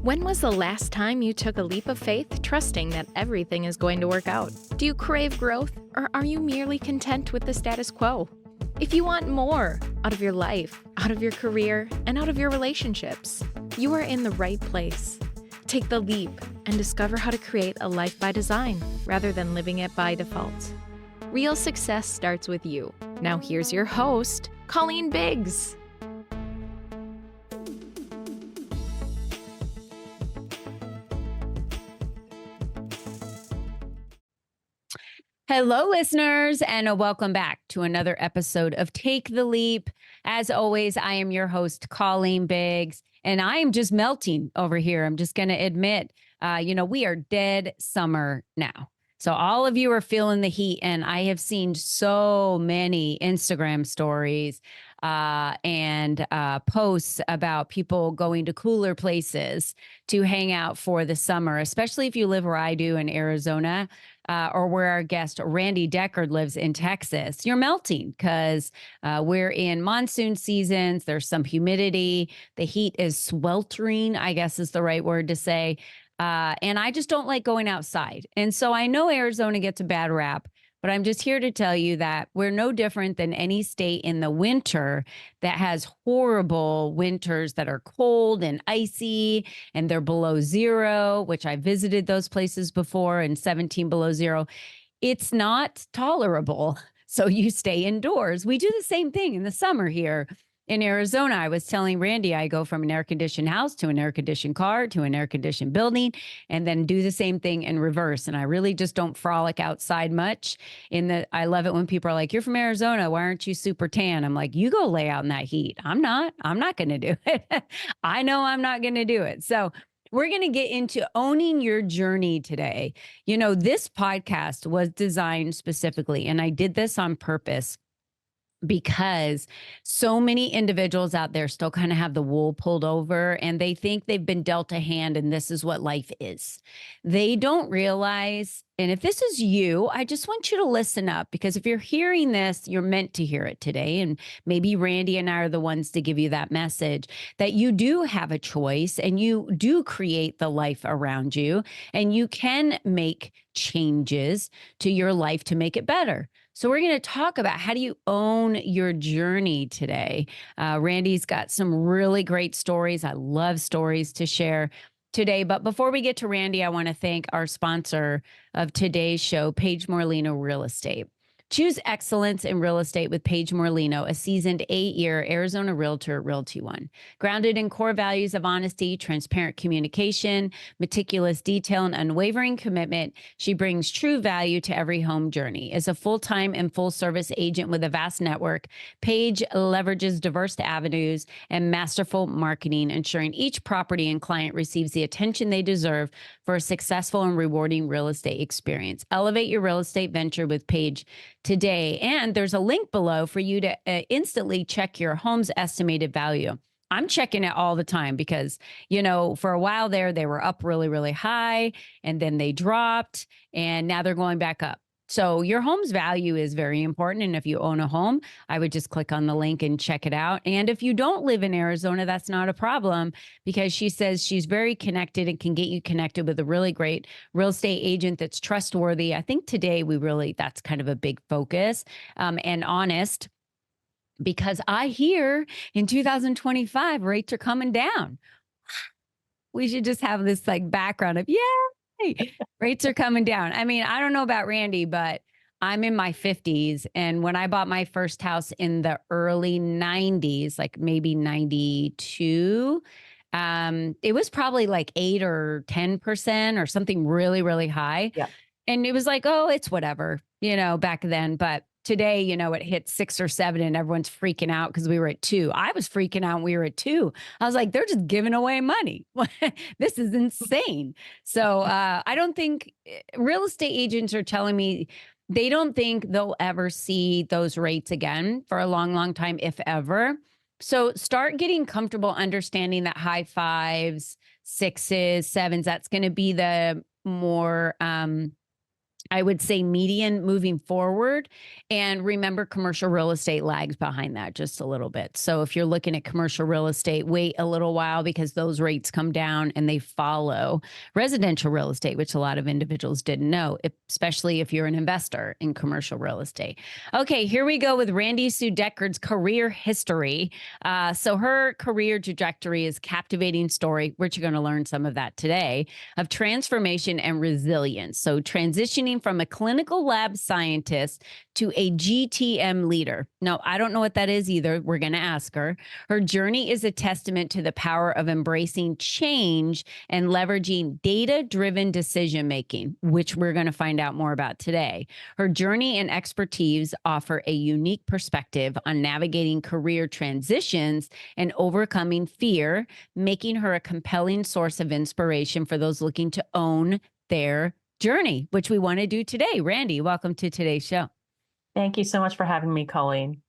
When was the last time you took a leap of faith, trusting that everything is going to work out? Do you crave growth, or are you merely content with the status quo? If you want more out of your life, out of your career, and out of your relationships, you are in the right place. Take the leap and discover how to create a life by design rather than living it by default. Real success starts with you. Now here's your host, Colleen Biggs. Hello, listeners, and welcome back to another episode of Take the Leap. As always, I am your host, Colleen Biggs, and I am just melting over here. I'm just going to admit, we are dead summer now. So all of you are feeling the heat, and I have seen so many Instagram stories and posts about people going to cooler places to hang out for the summer, especially if you live where I do in Arizona. Or where our guest Randi Deckard lives in Texas. You're melting because we're in monsoon seasons. There's some humidity. The heat is sweltering, I guess is the right word to say. And I just don't like going outside. And so I know Arizona gets a bad rap, but I'm just here to tell you that we're no different than any state in the winter that has horrible winters that are cold and icy and they're below zero, which I visited those places before, and 17 below zero. It's not tolerable. So you stay indoors. We do the same thing in the summer here. In Arizona, I was telling Randi, I go from an air-conditioned house to an air-conditioned car to an air-conditioned building, and then do the same thing in reverse. And I really just don't frolic outside much. I love it when people are like, "You're from Arizona. Why aren't you super tan?" I'm like, "You go lay out in that heat." I'm not going to do it. I know I'm not going to do it. So we're going to get into owning your journey today. You know, this podcast was designed specifically, and I did this on purpose, because so many individuals out there still kind of have the wool pulled over and they think they've been dealt a hand and this is what life is. They don't realize, and if this is you, I just want you to listen up, because if you're hearing this, you're meant to hear it today. And maybe Randi and I are the ones to give you that message, that you do have a choice and you do create the life around you, and you can make changes to your life to make it better. So we're going to talk about how do you own your journey today. Randi's got some really great stories. I love stories to share today. But before we get to Randi, I want to thank our sponsor of today's show, Paige Morlino Real Estate. Choose excellence in real estate with Paige Morlino, a seasoned 8-year Arizona realtor at Realty One. Grounded in core values of honesty, transparent communication, meticulous detail, and unwavering commitment, she brings true value to every home journey. As a full-time and full-service agent with a vast network, Paige leverages diverse avenues and masterful marketing, ensuring each property and client receives the attention they deserve for a successful and rewarding real estate experience. Elevate your real estate venture with Paige today. And there's a link below for you to instantly check your home's estimated value. I'm checking it all the time because, for a while there, they were up really, really high, and then they dropped, and now they're going back up. So your home's value is very important. And if you own a home, I would just click on the link and check it out. And if you don't live in Arizona, that's not a problem, because she says she's very connected and can get you connected with a really great real estate agent that's trustworthy. I think today that's kind of a big focus, and honest, because I hear in 2025, rates are coming down. We should just have this background of, rates are coming down. I mean, I don't know about Randi, but I'm in my 50s. And when I bought my first house in the early 90s, like maybe 92, it was probably like 8 or 10% or something really, really high. Yeah. And it was like, oh, it's whatever, back then. But today, it hit 6 or 7 and everyone's freaking out because we were at 2. I was freaking out when we were at 2. I was like, they're just giving away money. This is insane. So I don't think real estate agents are telling me they don't think they'll ever see those rates again for a long, long time, if ever. So start getting comfortable understanding that high 5s, 6s, 7s, that's going to be the more I would say median moving forward. And remember, commercial real estate lags behind that just a little bit. So if you're looking at commercial real estate, wait a little while because those rates come down and they follow residential real estate, which a lot of individuals didn't know, especially if you're an investor in commercial real estate. Okay, here we go with Randi Sue Deckard's career history. So her career trajectory is captivating story. We're going to learn some of that today of transformation and resilience. So transitioning from a clinical lab scientist to a GTM leader. Now, I don't know what that is either. We're going to ask her. Her journey is a testament to the power of embracing change and leveraging data-driven decision-making, which we're going to find out more about today. Her journey and expertise offer a unique perspective on navigating career transitions and overcoming fear, making her a compelling source of inspiration for those looking to own their journey, which we want to do today. Randi, welcome to today's show. Thank you so much for having me, Colleen.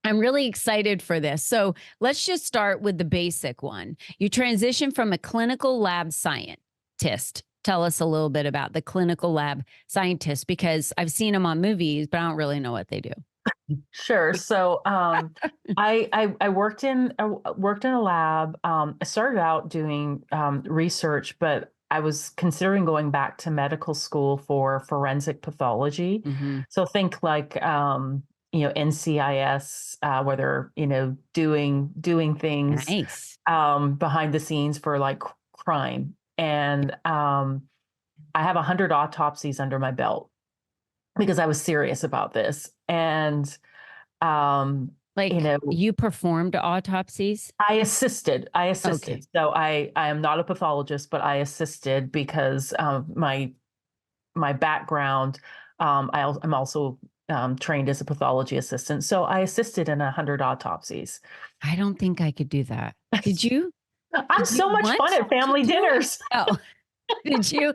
I'm really excited for this. So let's just start with the basic one. You transition from a clinical lab scientist. Tell us a little bit about the clinical lab scientist, because I've seen them on movies, but I don't really know what they do. Sure. So I worked in a lab. I started out doing research, but I was considering going back to medical school for forensic pathology. Mm-hmm. So think like NCIS, where they're doing things Nice. Behind the scenes for like crime. And I have 100 autopsies under my belt because I was serious about this. And you performed autopsies? I assisted. Okay. So I am not a pathologist, but I assisted because of my background. I'm also trained as a pathology assistant. So I assisted in 100 autopsies. I don't think I could do that. Did you? I'm so much fun at family dinners. Oh, did you?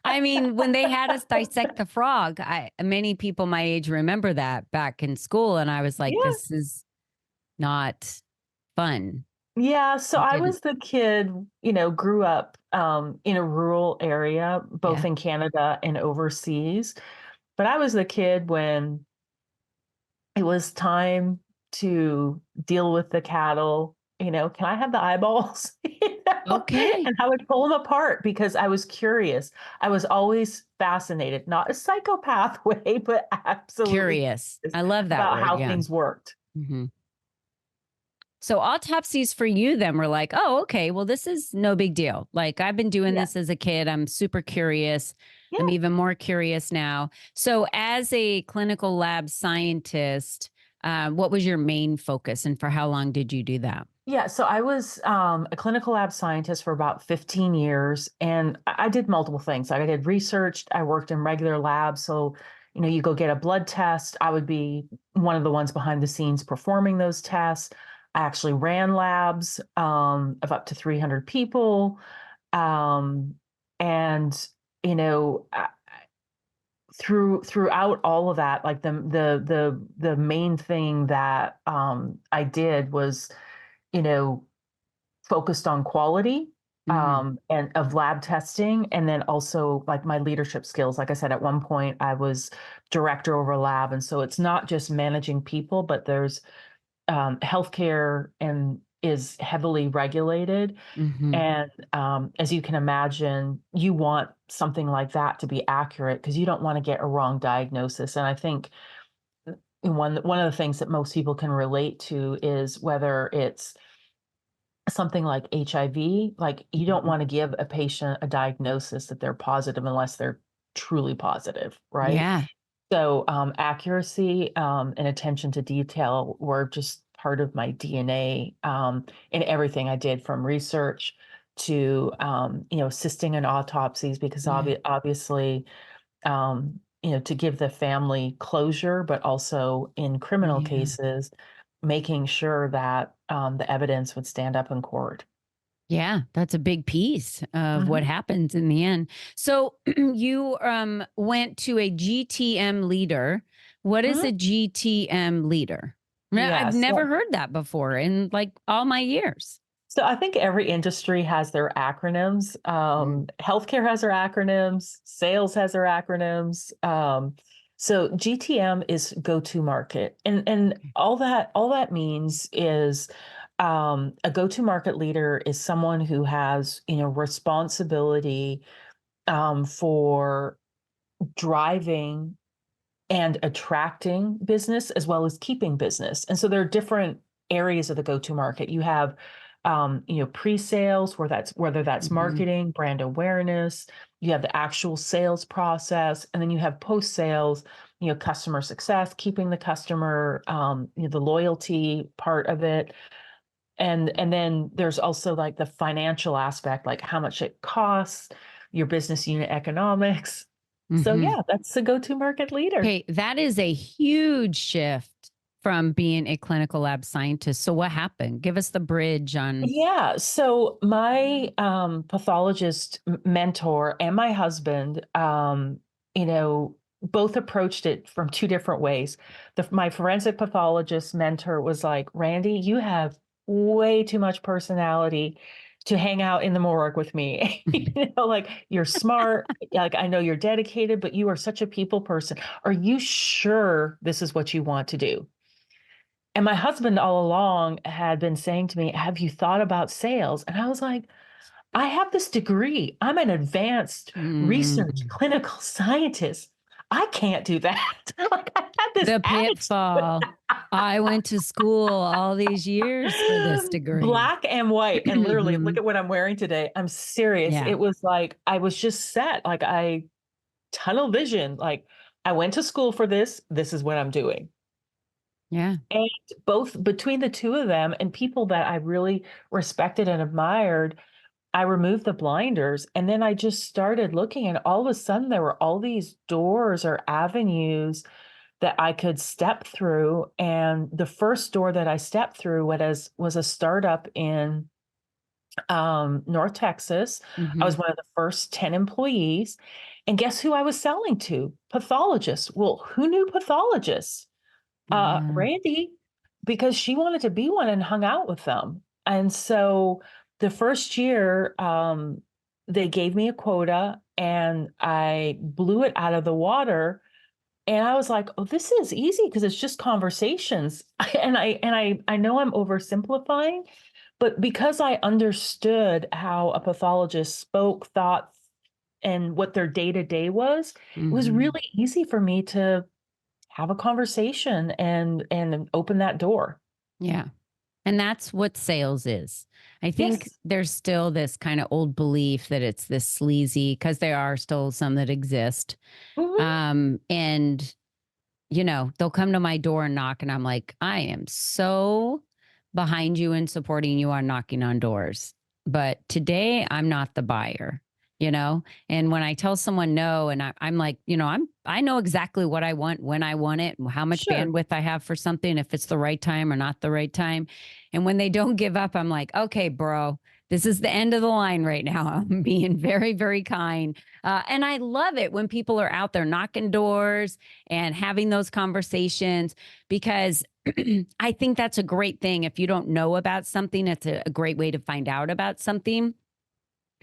I mean, when they had us dissect the frog, many people my age remember that back in school. And I was like, This is not fun. Yeah. So I was the kid, grew up in a rural area, both in Canada and overseas. But I was the kid when it was time to deal with the cattle. Can I have the eyeballs? Okay. And I would pull them apart because I was curious. I was always fascinated, not a psychopath way, but absolutely curious. I love that about word, how things worked. Mm-hmm. So autopsies for you then were like, oh, okay, well, this is no big deal. Like I've been doing this as a kid. I'm super curious. I'm even more curious now. So as a clinical lab scientist, what was your main focus and for how long did you do that? Yeah, so I was a clinical lab scientist for about 15 years, and I did multiple things. I did research, I worked in regular labs. So, you go get a blood test. I would be one of the ones behind the scenes performing those tests. I actually ran labs of up to 300 people. And, throughout all of that, like the main thing that I did was, focused on quality and of lab testing, and then also like my leadership skills. Like I said, at one point I was director over a lab, and so it's not just managing people, but there's healthcare and is heavily regulated. And as you can imagine, you want something like that to be accurate because you don't want to get a wrong diagnosis. And I think one of the things that most people can relate to is whether it's something like HIV, like you don't want to give a patient a diagnosis that they're positive unless they're truly positive, right? Yeah. So accuracy and attention to detail were just part of my DNA in everything I did, from research to assisting in autopsies, because obviously to give the family closure, but also in criminal cases, making sure that the evidence would stand up in court. Yeah, that's a big piece of what happens in the end. So you went to a GTM leader. What is a GTM leader? I've never heard that before in like all my years. So I think every industry has their acronyms. Healthcare has their acronyms, sales has their acronyms. So GTM is go to market. And all that means is a go to market leader is someone who has, responsibility for driving and attracting business as well as keeping business. And so there are different areas of the go-to market. You have pre-sales, whether that's Mhm. marketing, brand awareness, you have the actual sales process, and then you have post-sales, customer success, keeping the customer, the loyalty part of it. And then there's also like the financial aspect, like how much it costs, your business unit economics. So Mhm. yeah, that's the go-to market leader. Okay, that is a huge shift from being a clinical lab scientist. So what happened? Give us the bridge on. Yeah. So my pathologist mentor and my husband, both approached it from two different ways. My forensic pathologist mentor was like, Randy, you have way too much personality to hang out in the morgue with me. Like you're smart, like I know you're dedicated, but you are such a people person. Are you sure this is what you want to do? And my husband all along had been saying to me, have you thought about sales? And I was like, I have this degree. I'm an advanced research Mm. clinical scientist. I can't do that. Like I had this The attitude. pitfall. I went to school all these years for this degree. Black and white. And literally, look Mhm. at what I'm wearing today. I'm serious. Yeah. It was like I was just set, like I tunnel vision. Like I went to school for this. This is what I'm doing. Yeah. And both between the two of them and people that I really respected and admired, I removed the blinders. And then I just started looking, and all of a sudden, there were all these doors or avenues that I could step through. And the first door that I stepped through was a startup in North Texas. I Mhm. was one of the first 10 employees. And guess who I was selling to? Pathologists. Well, who knew pathologists? Yeah. Randy, because she wanted to be one and hung out with them. And so the first year, they gave me a quota and I blew it out of the water. And I was like, oh, this is easy because it's just conversations. And I know I'm oversimplifying, but because I understood how a pathologist spoke, thought, and what their day to day was, it was Mhm. really easy for me to have a conversation and open that door. Yeah. And that's what sales is. I think Yes. there's still this kind of old belief that it's this sleazy because there are still some that exist. Mhm. And they'll come to my door and knock, and I'm like, I am so behind you and supporting you on knocking on doors. But today I'm not the buyer, you know? And when I tell someone no, and I'm like, I know exactly what I want when I want it, and how much Sure. bandwidth I have for something, if it's the right time or not the right time. And when they don't give up, I'm like, okay, bro, this is the end of the line right now. I'm being very, very kind. And I love it when people are out there knocking doors and having those conversations because I think that's a great thing. If you don't know about something, it's a great way to find out about something.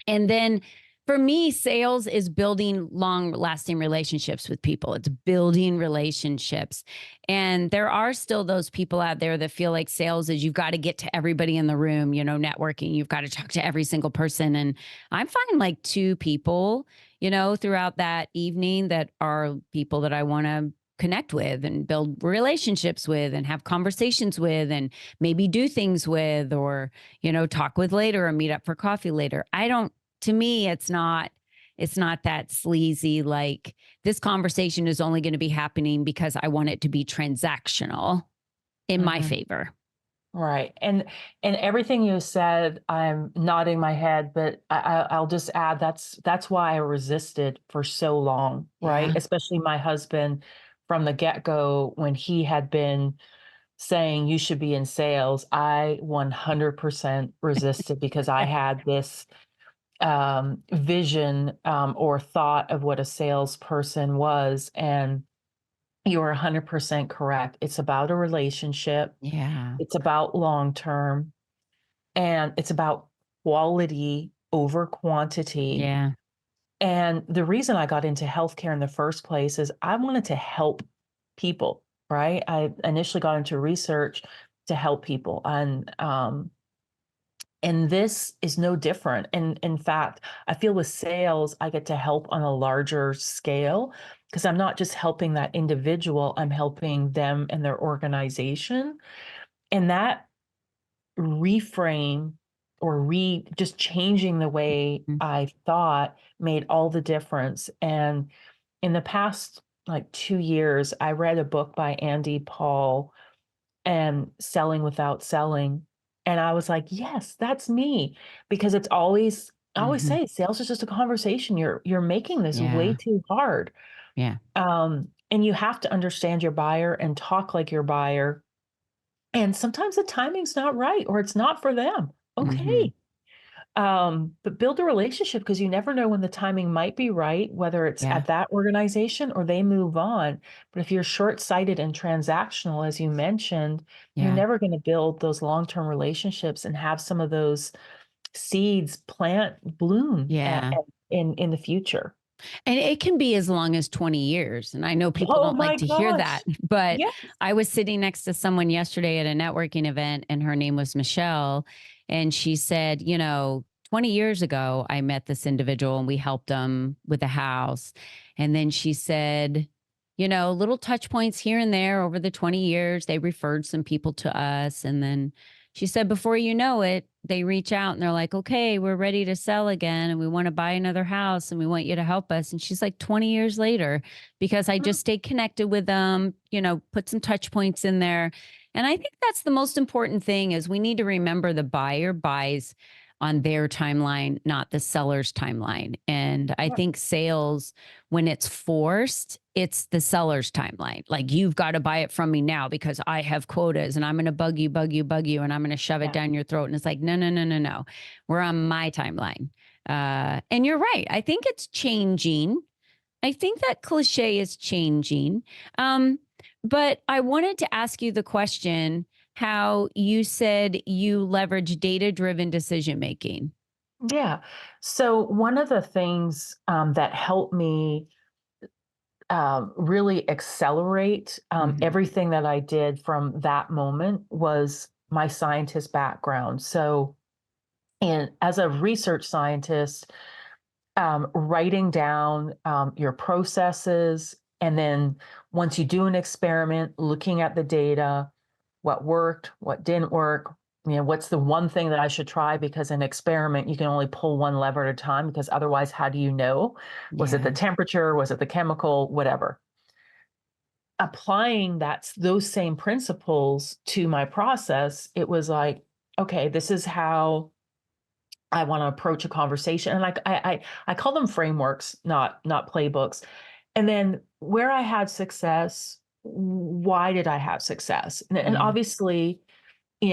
And then for me, sales is building long lasting relationships with people. It's building relationships. And there are still those people out there that feel like sales is you've got to get to everybody in the room, networking, you've got to talk to every single person. And I'm finding like two people, throughout that evening that are people that I want to connect with and build relationships with and have conversations with and maybe do things with or talk with later or meet up for coffee later. I don't To me it's not that sleazy like this conversation is only going to be happening because I want it to be transactional in my Mhm. favor. Right. And everything you said, I'm nodding my head, but I'll just add that's why I resisted for so long, right? Yeah. Especially my husband from the get-go when he had been saying you should be in sales, I 100% resisted because I had this vision or thought of what a salesperson was. And you're 100% correct. It's about a relationship, Yeah. it's about long term. and it's about quality over quantity. Yeah. And the reason I got into healthcare in the first place is I wanted to help people, right? I initially got into research to help people. And this is no different. And in fact, I feel with sales, I get to help on a larger scale because I'm not just helping that individual, I'm helping them and their organization. And that reframe or just changing the way Mm. I thought made all the difference. And in the past like 2 years, I read a book by Andy Paul and Selling Without Selling. And I was like, yes, that's me. Because it's always, I always Mhm. say sales is just a conversation. You're making this way Yeah. too hard. Yeah. And you have to understand your buyer and talk like your buyer. And sometimes the timing's not right or it's not for them. Mhm. Okay. But build a relationship because you never know when the timing might be right, whether it's Yeah. at that organization or they move on. But if you're short-sighted and transactional, as you mentioned, you're Yeah. never going to build those long-term relationships and have some of those seeds bloom Yeah. in the future. And it can be as long as 20 years. And I know people Oh don't like my to hear that, gosh. but Yes. I was sitting next to someone yesterday at a networking event, and her name was Michelle. And she said, 20 years ago, I met this individual and we helped them with a house. And then she said, little touch points here and there over the 20 years, they referred some people to us. And then she said, before you know it, they reach out and they're like, okay, we're ready to sell again and we want to buy another house and we want you to help us. And she's like, 20 years later, because I just stayed connected with them, put some touch points in there. And I think that's the most important thing is we need to remember the buyer buys on their timeline, not the seller's timeline. And I think sales, when it's forced, it's the seller's timeline. Like, you've got to buy it from me now because I have quotas and I'm going to bug you, and I'm going to shove it Yeah. down your throat. And it's like, no, no, no, no, no. We're on my timeline. And you're right. I think it's changing. I think that cliche is changing. But I wanted to ask you the question, how you said you leverage data-driven decision making. Yeah. So one of the things that helped me really accelerate Mhm. everything that I did from that moment was my scientist background. So, and as a research scientist, writing down your processes, and then once you do an experiment, looking at the data, what worked, what didn't work. What's the one thing that I should try? Because in experiment, you can only pull one lever at a time because otherwise, how do you know? Was it the Yeah. temperature? Was it the chemical? Whatever. Applying those same principles to my process, it was like, okay, this is how I want to approach a conversation. And like I call them frameworks, not playbooks. And then where I had success, why did I have success? And Yeah. obviously,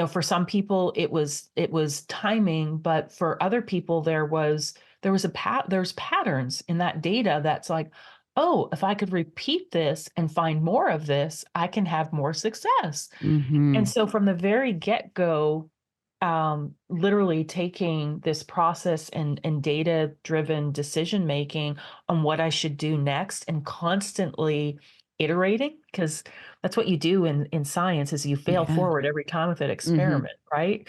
for some people it was timing, but for other people there's patterns in that data that's like, oh, if I could repeat this and find more of this, I can have more success. And Mhm. so from the very get-go, literally taking this process and data-driven decision making on what I should do next and constantly iterating, because that's what you do in science is you fail Yeah. forward every time with an Mhm. experiment, right?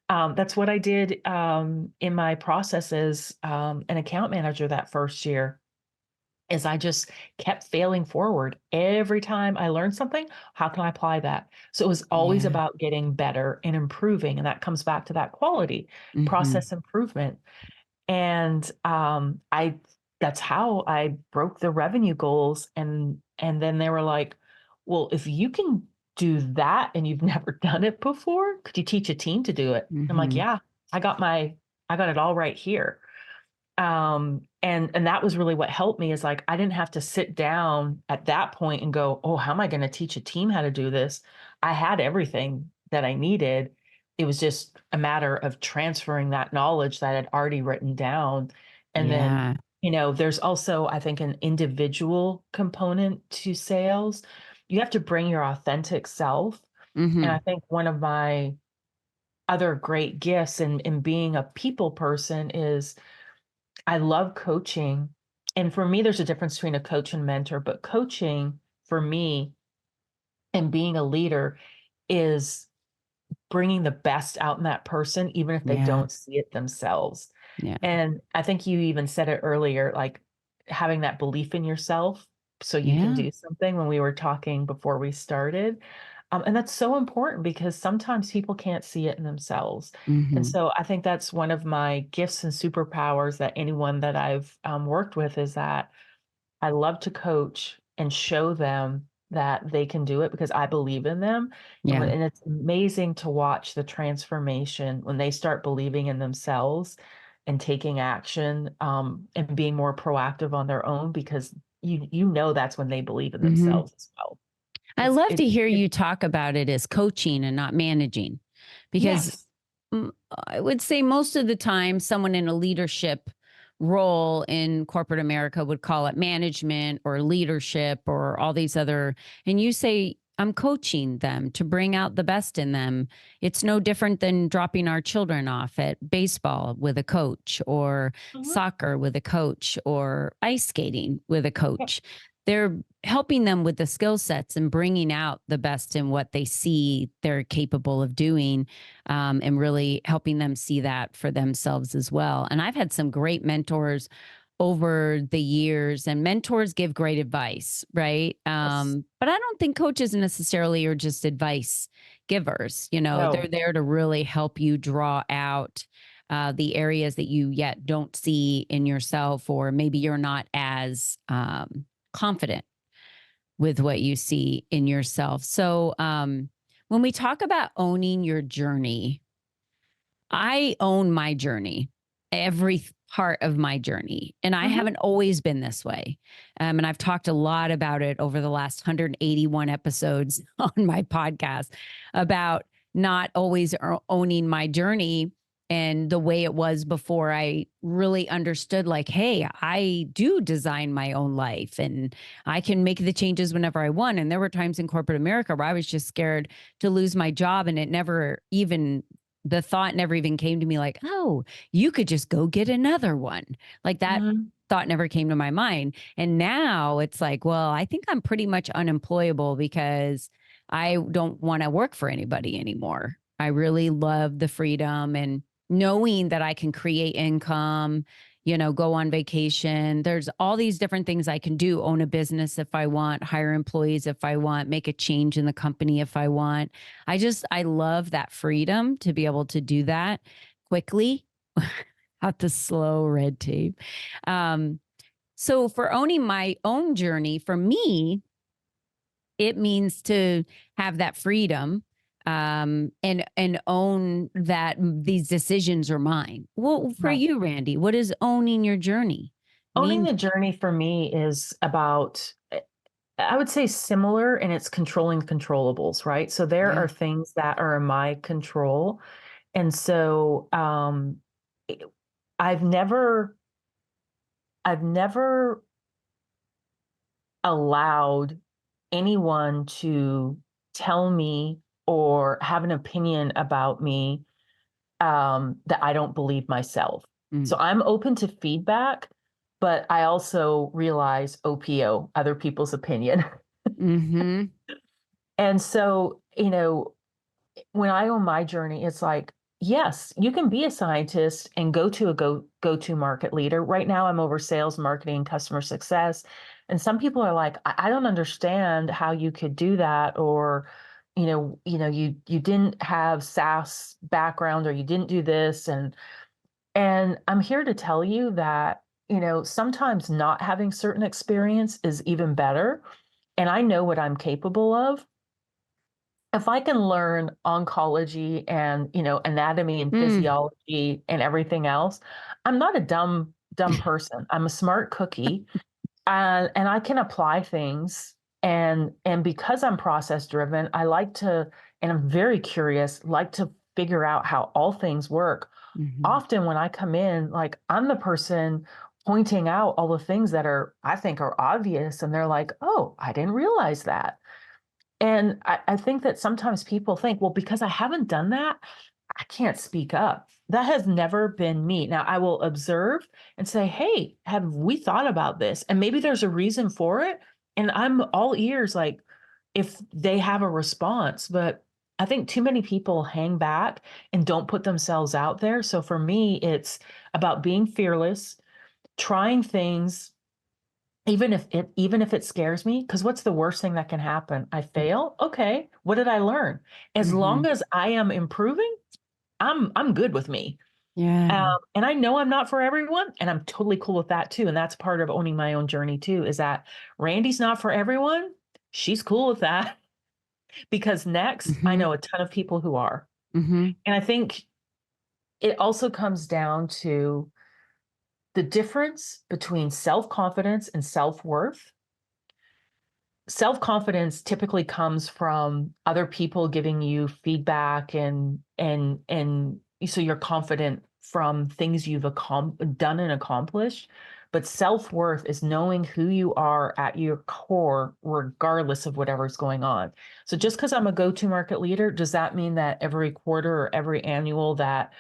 That's what I did in my process as an account manager that first year is I just kept failing forward. Every time I learned something, how can I apply that? So it was always Yeah. about getting better and improving. And that comes back to that quality, Mhm. process improvement. And I that's how I broke the revenue goals. And then they were like, well, if you can do that and you've never done it before, could you teach a team to do it? I'm like, Mhm. yeah, I got it all right here. And that was really what helped me is like I didn't have to sit down at that point and go, oh, how am I going to teach a team how to do this? I had everything that I needed. It was just a matter of transferring that knowledge that I'd already written down. And then, Yeah. there's also, I think, an individual component to sales. You have to bring your authentic self. And I Mhm. think one of my other great gifts in being a people person is I love coaching. And for me, there's a difference between a coach and mentor, but coaching for me and being a leader is bringing the best out in that person, even if they Yeah. don't see it themselves. Yeah. And I think you even said it earlier, like having that belief in yourself so you can Yeah. do something when we were talking before we started. And that's so important because sometimes people can't see it in themselves. And Hmm. so I think that's one of my gifts and superpowers that anyone that I've worked with is that I love to coach and show them that they can do it because I believe in them. Yeah. And it's amazing to watch the transformation when they start believing in themselves and taking action, and being more proactive on their own because you know that's when they believe in Hmm. themselves as well. I love It's to hear you talk about it as coaching and not managing, because yes. mm, I would say most of the time, someone in a leadership role in corporate America would call it management or leadership or all these other, and you say, I'm coaching them to bring out the best in them. It's no different than dropping our children off at baseball with a coach or Mhm. soccer with a coach or ice skating with a Yeah. coach. They're helping them with the skill sets and bringing out the best in what they see they're capable of doing, and really helping them see that for themselves as well. And I've had some great mentors over the years, and mentors give great advice, right? Yes. But I don't think coaches necessarily are just advice givers. You know, they're No. there to really help you draw out the areas that you yet don't see in yourself, or maybe you're not as confident with what you see in yourself. So, when we talk about owning your journey, I own my journey, every part of my journey. And I Mhm. haven't always been this way. And I've talked a lot about it over the last 181 episodes on my podcast about not always owning my journey and the way it was before I really understood, like, hey, I do design my own life and I can make the changes whenever I want. And there were times in corporate America where I was just scared to lose my job, and it never even the thought never even came to me, like, oh, you could just go get another one. Like that Mhm. thought never came to my mind. And now it's like, well, I think I'm pretty much unemployable because I don't want to work for anybody anymore. I really love the freedom and knowing that I can create income, go on vacation. There's all these different things I can do, own a business if I want, hire employees if I want, make a change in the company if I want. I love that freedom to be able to do that quickly without the slow red tape. Um, so for owning my own journey, for me, it means to have that freedom, and own that these decisions are mine. Well, for Right. you, Randy, what does owning your journey Owning mean? the journey for me is about, I would say similar, and it's controlling the controllables, right? So there Yeah. are things that are in my control. And so it- I've never I've never allowed anyone to tell me or have an opinion about me, that I don't believe myself. So Mm. I'm open to feedback, but I also realize OPO, other people's opinion. Mm-hmm. And so, when I own my journey, it's like, yes, you can be a scientist and go to a go-to market leader. Right now, I'm over sales, marketing, customer success. And some people are like, I don't understand how you could do that, or, you didn't have SaaS background, or you didn't do this. And I'm here to tell you that, sometimes not having certain experience is even better. And I know what I'm capable of. If I can learn oncology and, anatomy and Mm. physiology and everything else, I'm not a dumb person. I'm a smart cookie, and I can apply things. And because I'm process driven, I like to, and I'm very curious, like to figure out how all things work. Mm-hmm. Often when I come in, like I'm the person pointing out all the things that I think are obvious, and they're like, "Oh, I didn't realize that." And I think that sometimes people think, well, because I haven't done that, I can't speak up. That has never been me. Now I will observe and say, hey, have we thought about this? And maybe there's a reason for it. And I'm all ears, like if they have a response. But I think too many people hang back and don't put themselves out there. So for me, it's about being fearless, trying things, even if it scares me, because what's the worst thing that can happen? I fail. Okay, what did I learn? As long Mhm. as I am improving, I'm good with me. Yeah. And I know I'm not for everyone, and I'm totally cool with that too. And that's part of owning my own journey too, is that Randy's not for everyone. She's cool with that because next I Mhm. know a ton of people who are. Mhm. And I think it also comes down to the difference between self-confidence and self-worth. Self-confidence typically comes from other people giving you feedback and so you're confident from things you've done and accomplished. But self-worth is knowing who you are at your core, regardless of whatever's going on. So just because I'm a go-to market leader, does that mean that every quarter or every annual that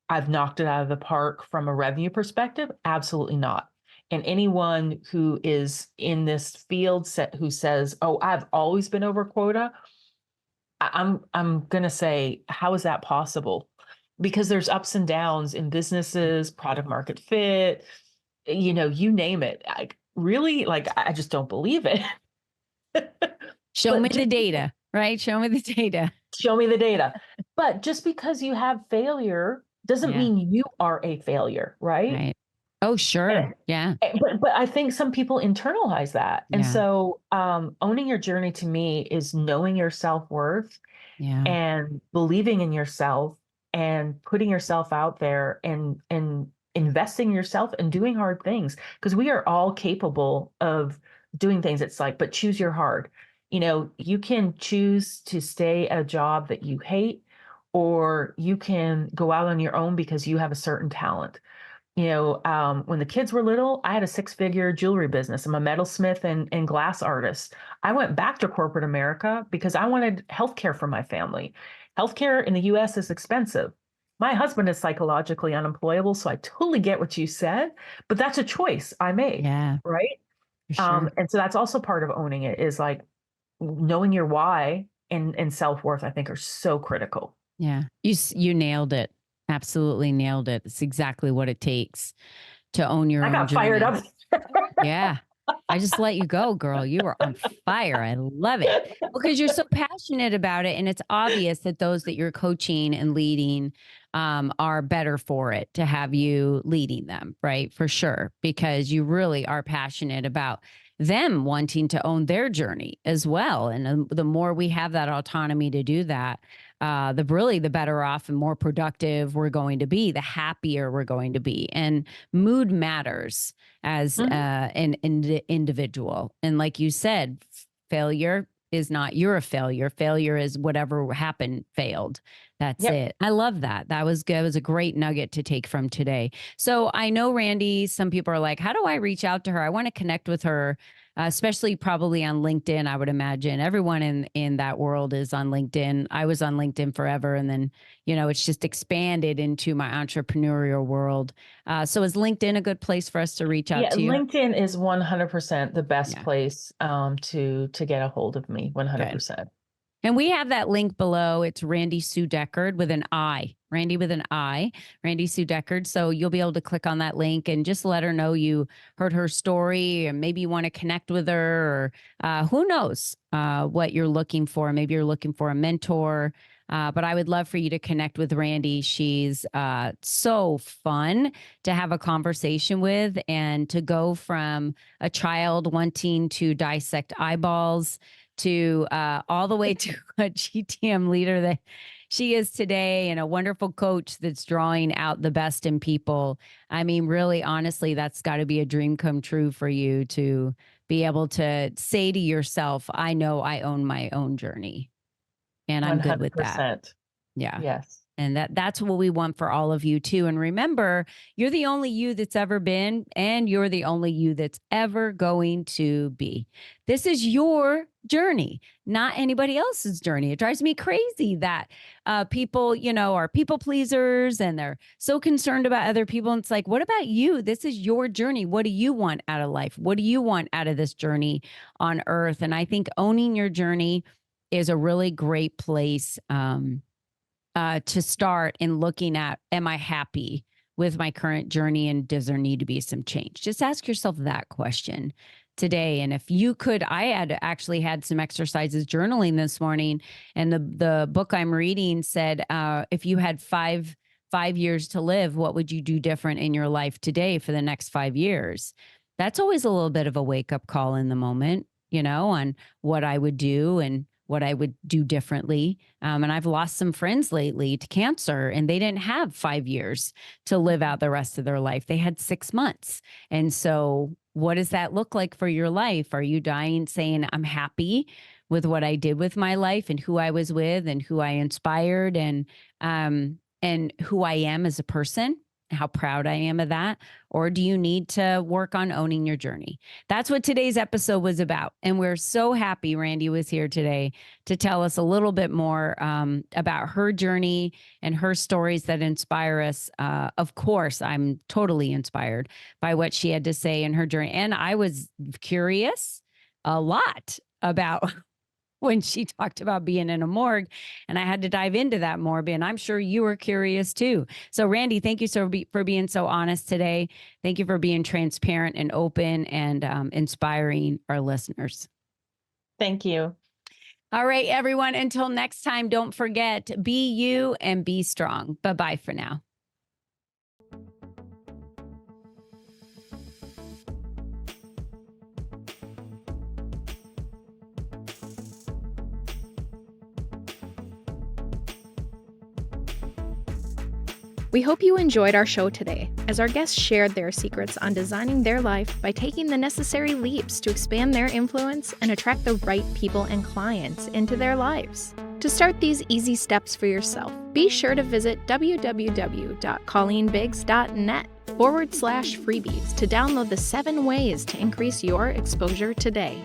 I've knocked it out of the park from a revenue perspective? Absolutely not. And anyone who is in this field who says, "Oh, I've always been over quota," I'm gonna say, how is that possible? Because there's ups and downs in businesses, product market fit, you name it. I just don't believe it. Show me But the just data, right? Show me the data. show me the data. But just because you have failure doesn't Yeah. mean you are a failure, right? Right. Oh, sure. And Yeah. but I think some people internalize that. And Yeah. so owning your journey to me is knowing your self-worth Yeah. and believing in yourself and putting yourself out there and investing in yourself and doing hard things, because we are all capable of doing things. It's like, but choose your hard. You can choose to stay at a job that you hate, or you can go out on your own because you have a certain talent. When the kids were little, I had a six-figure jewelry business. I'm a metalsmith and glass artist. I went back to corporate America because I wanted healthcare for my family. Healthcare in the US is expensive. My husband is psychologically unemployable, so I totally get what you said, but that's a choice I made, Yeah. right? For sure. And so that's also part of owning it, is like knowing your why and self-worth, I think, are so critical. Yeah. You nailed it. Absolutely nailed it. It's exactly what it takes to own your I own got fired journey. up. Yeah. I just let you go, girl. You were on fire. I love it because you're so passionate about it. And it's obvious that those that you're coaching and leading are better for it to have you leading them, right? For sure. Because you really are passionate about them wanting to own their journey as well. And the more we have that autonomy to do that, the better off and more productive we're going to be, the happier we're going to be. And mood matters as Mhm. an individual. And like you said, failure is not you're a failure. Failure is whatever happened failed. That's Yep. it. I love that. That was good. It was a great nugget to take from today. So I know, Randi, some people are like, how do I reach out to her? I want to connect with her, especially probably on LinkedIn. I would imagine everyone in that world is on LinkedIn. I was on LinkedIn forever. And then, it's just expanded into my entrepreneurial world. So is LinkedIn a good place for us to reach out Yeah, to you? LinkedIn is 100% the best Yeah, place to get a hold of me. good. 100%. And we have that link below. It's Randi Sue Deckard with an I, Randi with an I, Randi Sue Deckard. So you'll be able to click on that link and just let her know you heard her story, and maybe you want to connect with her, or who knows what you're looking for. Maybe you're looking for a mentor. But I would love for you to connect with Randi. She's so fun to have a conversation with, and to go from a child wanting to dissect eyeballs to all the way to a GTM leader that she is today, and a wonderful coach that's drawing out the best in people. I mean, really, honestly, that's got to be a dream come true for you to be able to say to yourself, I know I own my own journey, and I'm good with that. 100%. Yeah. Yes. And that's what we want for all of you too. And remember, you're the only you that's ever been, and you're the only you that's ever going to be. This is your journey, not anybody else's journey. It drives me crazy that people, are people pleasers and they're so concerned about other people. And it's like, what about you? This is your journey. What do you want out of life? What do you want out of this journey on earth? And I think owning your journey is a really great place to start in looking at, am I happy with my current journey, and does there need to be some change? Just ask yourself that question today. And if you could, I had some exercises journaling this morning, and the book I'm reading said, if you had five years to live, what would you do different in your life today for the next 5 years? That's always a little bit of a wake-up call in the moment, on what I would do and what I would do differently. And I've lost some friends lately to cancer, and they didn't have 5 years to live out the rest of their life. They had 6 months. And so what does that look like for your life? Are you dying saying, I'm happy with what I did with my life and who I was with and who I inspired and who I am as a person? How proud I am of that? Or do you need to work on owning your journey? That's what today's episode was about. And we're so happy Randi was here today to tell us a little bit more about her journey and her stories that inspire us. Of course, I'm totally inspired by what she had to say in her journey. And I was curious a lot about when she talked about being in a morgue, and I had to dive into that more, and I'm sure you were curious too. So Randi, thank you for being so honest today. Thank you for being transparent and open and inspiring our listeners. Thank you. All right, everyone, until next time, don't forget, be you and be strong. Bye-bye for now. We hope you enjoyed our show today, as our guests shared their secrets on designing their life by taking the necessary leaps to expand their influence and attract the right people and clients into their lives. To start these easy steps for yourself, be sure to visit www.colleenbiggs.net/freebies to download the 7 ways to increase your exposure today.